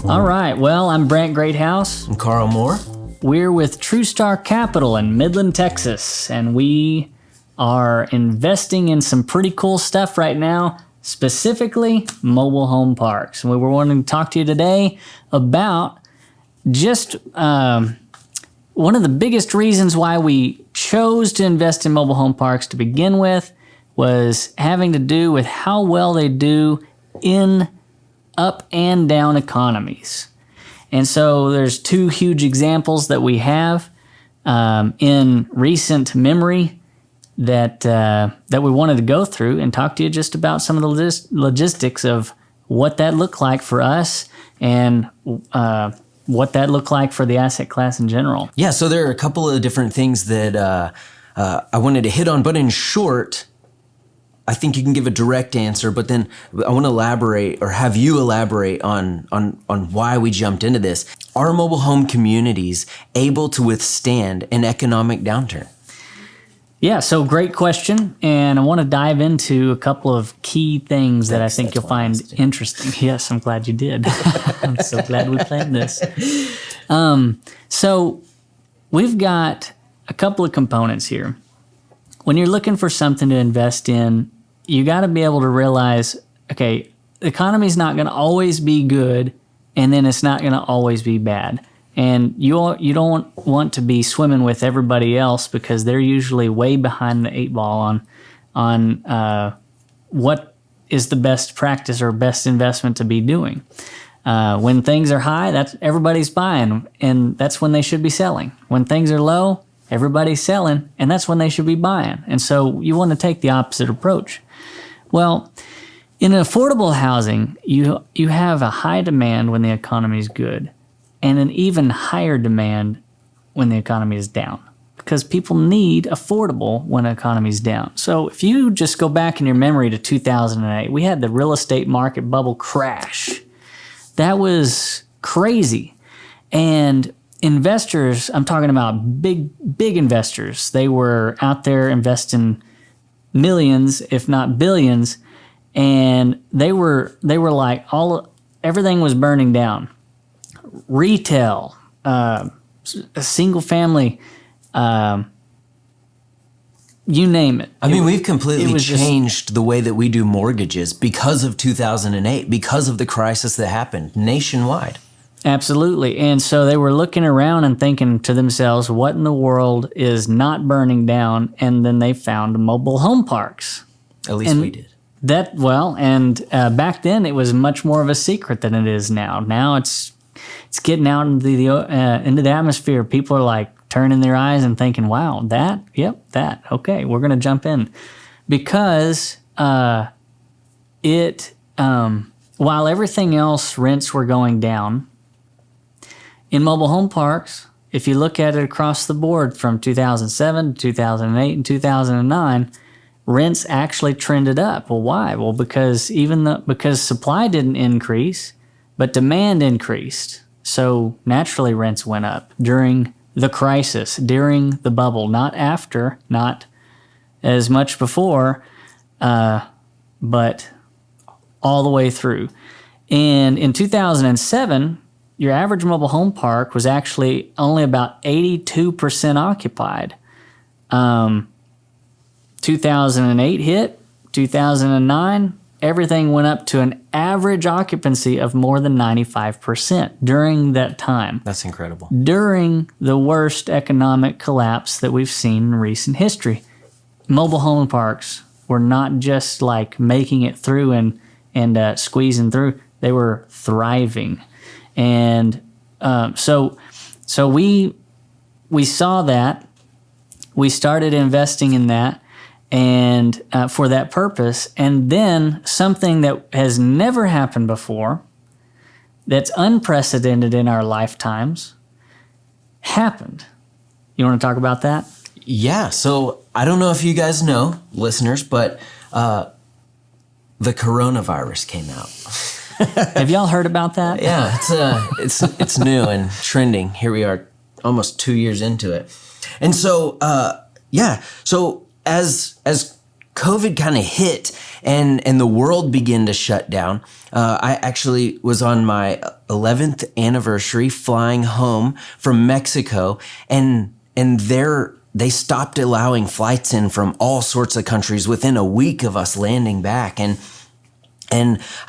All right. Well, I'm Brant Greathouse. I'm Carl Moore. We're with TrueStar Capital in Midland, Texas, and we are investing in some pretty cool stuff right now, specifically mobile home parks. And we were wanting to talk to you today about just one of the biggest reasons why we chose to invest in mobile home parks to begin with was having to do with how well they do in up and down economies. And so there's two huge examples that we have in recent memory that we wanted to go through and talk to you just about some of the logistics of what that looked like for us and what that looked like for the asset class in general. Yeah, so there are a couple of different things that I wanted to hit on, but in short, I think you can give a direct answer, but then I want to elaborate or have you elaborate on why we jumped into this. Are mobile home communities able to withstand an economic downturn? Yeah, so great question, and I want to dive into a couple of key things that I think you'll find interesting. Yes, I'm glad you did. I'm so glad we planned this. So we've got a couple of components here. When you're looking for something to invest in, you got to be able to realize, okay, the economy's not going to always be good, and then it's not going to always be bad. And you don't want to be swimming with everybody else because they're usually way behind the eight ball on what is the best practice or best investment to be doing. When things are high, that's everybody's buying, and that's when they should be selling. When things are low, everybody's selling, and that's when they should be buying. And so you want to take the opposite approach. Well, in affordable housing, you have a high demand when the economy is good, and an even higher demand when the economy is down, because people need affordable when the economy is down. So if you just go back in your memory to 2008, we had the real estate market bubble crash. That was crazy. And investors, I'm talking about big investors, they were out there investing millions, if not billions, and they were like everything was burning down. Retail, single family, you name it. I mean, we've completely changed the way that we do mortgages because of 2008, because of the crisis that happened nationwide. Absolutely. And so they were looking around and thinking to themselves, what in the world is not burning down? And then they found mobile home parks. At least we did. Back then it was much more of a secret than it is now. Now it's getting out into the atmosphere. People are like turning their eyes and thinking, wow, that. Okay, we're going to jump in. Because while everything else, rents were going down, in mobile home parks, if you look at it across the board from 2007 to 2008 and 2009, rents actually trended up. Well, why? Well, because supply didn't increase, but demand increased. So naturally rents went up during the crisis, during the bubble, not after, not as much before, but all the way through. And in 2007, your average mobile home park was actually only about 82% occupied. 2008 hit, 2009, everything went up to an average occupancy of more than 95% during that time. That's incredible. During the worst economic collapse that we've seen in recent history. Mobile home parks were not just like making it through and squeezing through. They were thriving. And so we saw that. We started investing in that and for that purpose. And then something that has never happened before, that's unprecedented in our lifetimes, happened. You want to talk about that? Yeah. So I don't know if you guys know, listeners, but the coronavirus came out. Have y'all heard about that? Yeah, it's new and trending. Here we are, almost 2 years into it, and so so as COVID kind of hit and the world began to shut down. I actually was on my 11th anniversary flying home from Mexico, and they stopped allowing flights in from all sorts of countries within a week of us landing back. And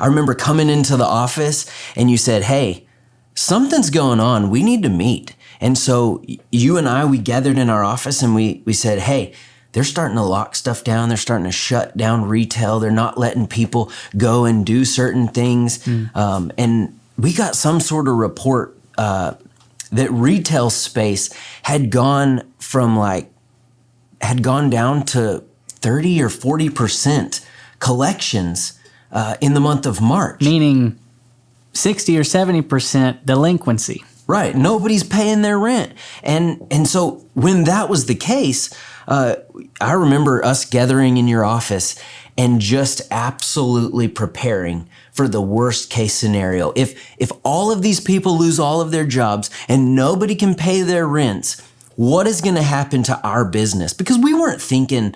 I remember coming into the office and you said, hey, something's going on. We need to meet. And so you and I, we gathered in our office and we said, hey, they're starting to lock stuff down. They're starting to shut down retail. They're not letting people go and do certain things. And we got some sort of report that retail space had gone down to 30 or 40% collections in the month of March. Meaning 60 or 70% delinquency. Right. Nobody's paying their rent. And so when that was the case, I remember us gathering in your office and just absolutely preparing for the worst case scenario. If all of these people lose all of their jobs and nobody can pay their rents, what is going to happen to our business? Because we weren't thinking,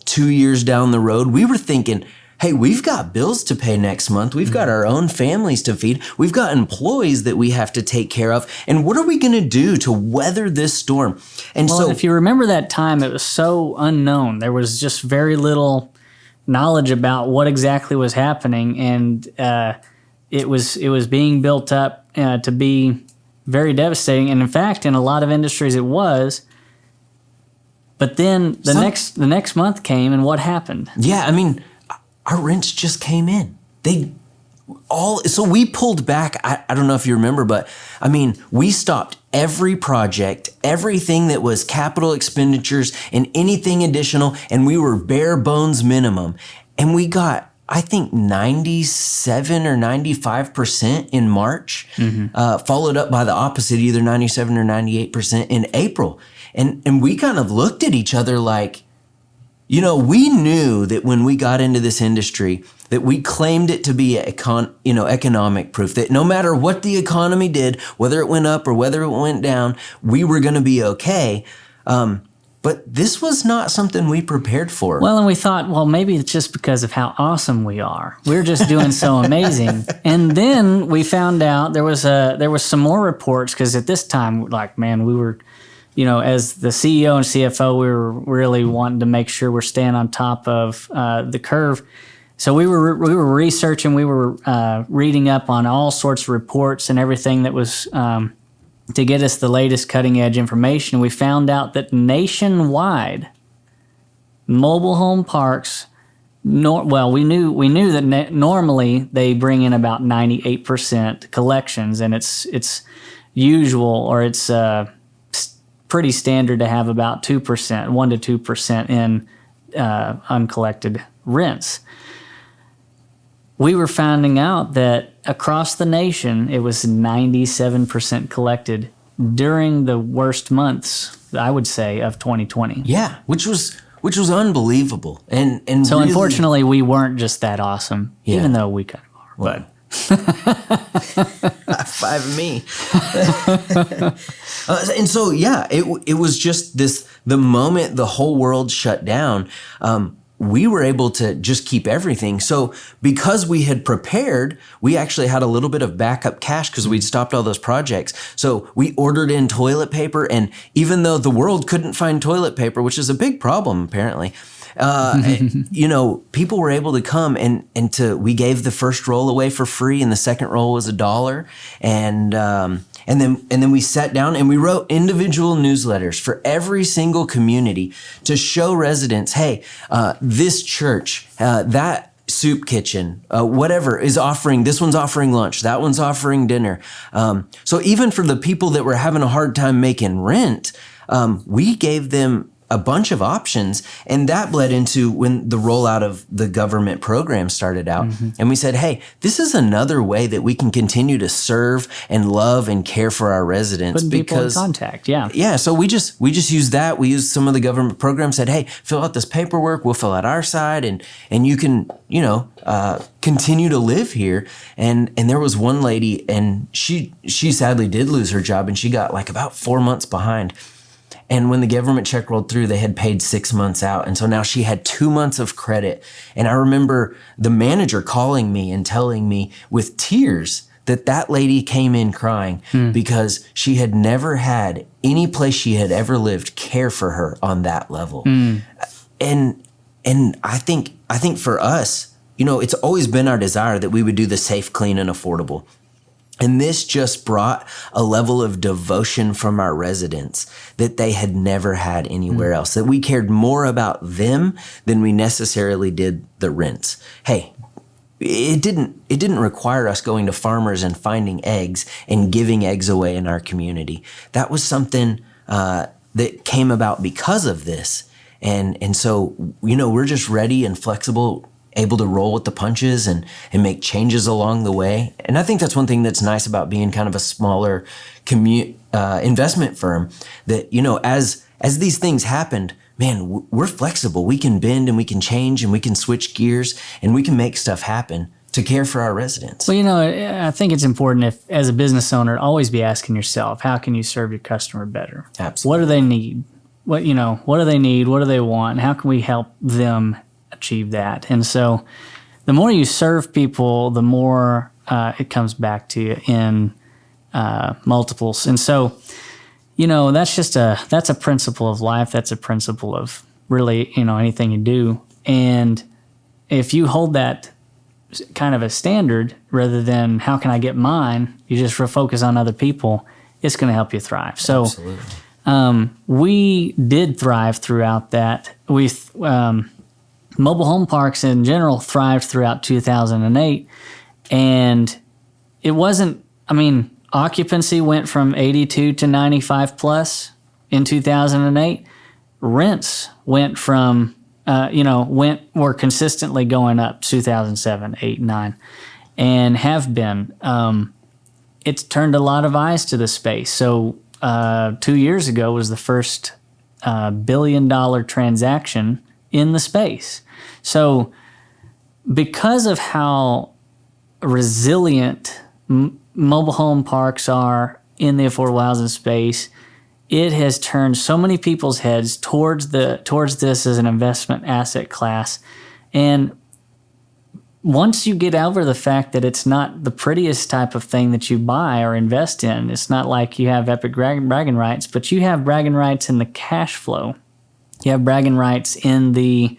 2 years down the road. We were thinking, hey, we've got bills to pay next month. We've got our own families to feed. We've got employees that we have to take care of. And what are we going to do to weather this storm? And so if you remember that time, it was so unknown. There was just very little knowledge about what exactly was happening. And it was being built up to be very devastating. And in fact, in a lot of industries it was. But then the next month came, and what happened? Yeah, I mean, our rents just came in. So we pulled back. I don't know if you remember, but I mean, we stopped every project, everything that was capital expenditures and anything additional, and we were bare bones minimum. And we got, I think, 97 or 95% in March, followed up by the opposite, either 97 or 98% in April. And we kind of looked at each other like, we knew that when we got into this industry that we claimed it to be economic proof, that no matter what the economy did, whether it went up or whether it went down, we were going to be okay. But this was not something we prepared for. Well, and we thought, well, maybe it's just because of how awesome we are. We're just doing so amazing. And then we found out there was some more reports, because at this time, we were, as the CEO and CFO, we were really wanting to make sure we're staying on top of the curve. So we were researching, we were reading up on all sorts of reports and everything that was to get us the latest cutting edge information. We found out that nationwide, mobile home parks, we knew that normally they bring in about 98% collections, and it's usual, or it's pretty standard to have about 2%, 1 to 2% in uncollected rents. We were finding out that across the nation, it was 97% collected during the worst months, I would say, of 2020. Yeah, which was unbelievable. And so really, unfortunately, we weren't just that awesome, even though we kind of are. Well, high five me. And so, yeah, it was just the moment the whole world shut down, we were able to just keep everything. So because we had prepared, we actually had a little bit of backup cash because we'd stopped all those projects. So we ordered in toilet paper, and even though the world couldn't find toilet paper, which is a big problem apparently, people were able to come and we gave the first roll away for free, and the second roll was $1. And then we sat down and we wrote individual newsletters for every single community to show residents, hey, this church, that soup kitchen, whatever is offering, this one's offering lunch, that one's offering dinner. So even for the people that were having a hard time making rent, we gave them a bunch of options, and that bled into when the rollout of the government program started out. And we said, hey, this is another way that we can continue to serve and love and care for our residents. Putting people in contact, yeah. Yeah, so we just used that. We used some of the government programs, said, hey, fill out this paperwork, we'll fill out our side, and you can, continue to live here. And there was one lady, and she sadly did lose her job, and she got like about 4 months behind. And when the government check rolled through, they had paid 6 months out. And so now she had 2 months of credit. And I remember the manager calling me and telling me with tears that lady came in crying because she had never had any place she had ever lived care for her on that level. And I think for us, you know, it's always been our desire that we would do the safe, clean, and affordable. And this just brought a level of devotion from our residents that they had never had anywhere else, that we cared more about them than we necessarily did the rents. Hey, it didn't require us going to farmers and finding eggs and giving eggs away in our community. That was something that came about because of this. And so, you know, we're just ready and flexible, able to roll with the punches and make changes along the way. And I think that's one thing that's nice about being kind of a smaller investment firm, that, you know, as these things happened, man, we're flexible. We can bend and we can change and we can switch gears and we can make stuff happen to care for our residents. Well, you know, I think it's important, if as a business owner, always be asking yourself, how can you serve your customer better? Absolutely. What do they need? What do they need? What do they want? And how can we help them achieve that? And so the more you serve people, the more it comes back to you in multiples. And so, you know, that's a principle of life. That's a principle of really, you know, anything you do. And if you hold that kind of a standard rather than how can I get mine, you just focus on other people, it's going to help you thrive. So we did thrive throughout that. Mobile home parks in general thrived throughout 2008. And it wasn't, I mean, occupancy went from 82 to 95 plus in 2008. Rents went from, were consistently going up 2007, 8, 9, and have been. It's turned a lot of eyes to the space. So 2 years ago was the first $1 billion transaction in the space. So because of how resilient mobile home parks are in the affordable housing space, it has turned so many people's heads towards this as an investment asset class. And once you get over the fact that it's not the prettiest type of thing that you buy or invest in, it's not like you have epic bragging rights, but you have bragging rights in the cash flow. You have bragging rights in the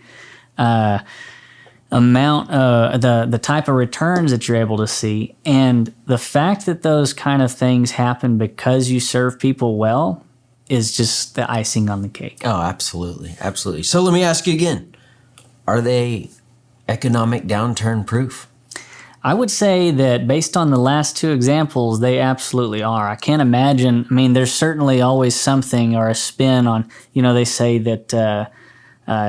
amount, the type of returns that you're able to see. And the fact that those kind of things happen because you serve people well is just the icing on the cake. Oh, absolutely. Absolutely. So let me ask you again, are they economic downturn proof? I would say that based on the last two examples, they absolutely are. I can't imagine. I mean, there's certainly always something or a spin on, you know, they say that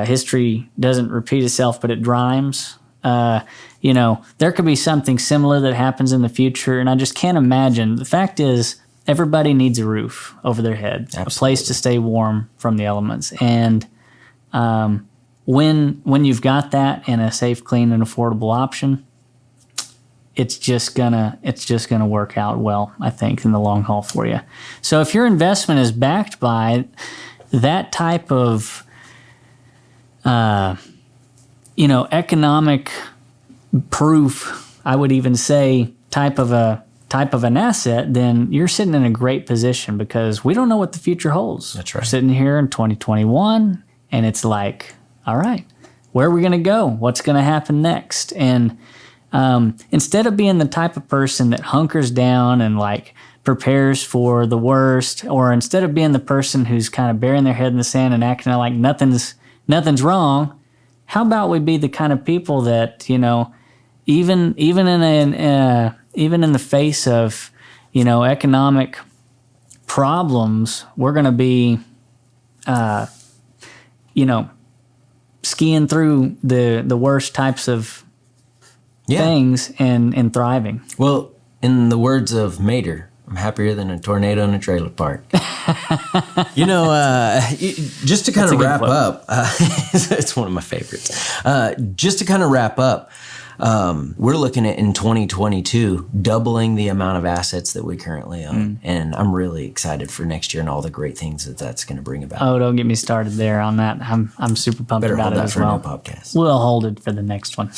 history doesn't repeat itself, but it rhymes. You know, there could be something similar that happens in the future, and I just can't imagine. The fact is, everybody needs a roof over their head, absolutely, a place to stay warm from the elements. And when you've got that and a safe, clean, and affordable option, it's just gonna work out well, I think, in the long haul for you. So if your investment is backed by that type of economic proof, I would even say type of an asset, then you're sitting in a great position, because we don't know what the future holds. That's right. We're sitting here in 2021, and it's like, all right, where are we going to go? What's going to happen next? And instead of being the type of person that hunkers down and like prepares for the worst, or instead of being the person who's kind of burying their head in the sand and acting like nothing's wrong, how about we be the kind of people that, you know, even in the face of, you know, economic problems, we're going to be, skiing through the worst types of things and thriving. Well, in the words of Mater, I'm happier than a tornado in a trailer park. You know, just to kind of wrap up, it's one of my favorites. Just to kind of wrap up, we're looking at in 2022 doubling the amount of assets that we currently own, and I'm really excited for next year and all the great things that that's going to bring about. Oh, don't get me started there on that. I'm super pumped Better about hold it that as for a well. new podcast. We'll hold it for the next one.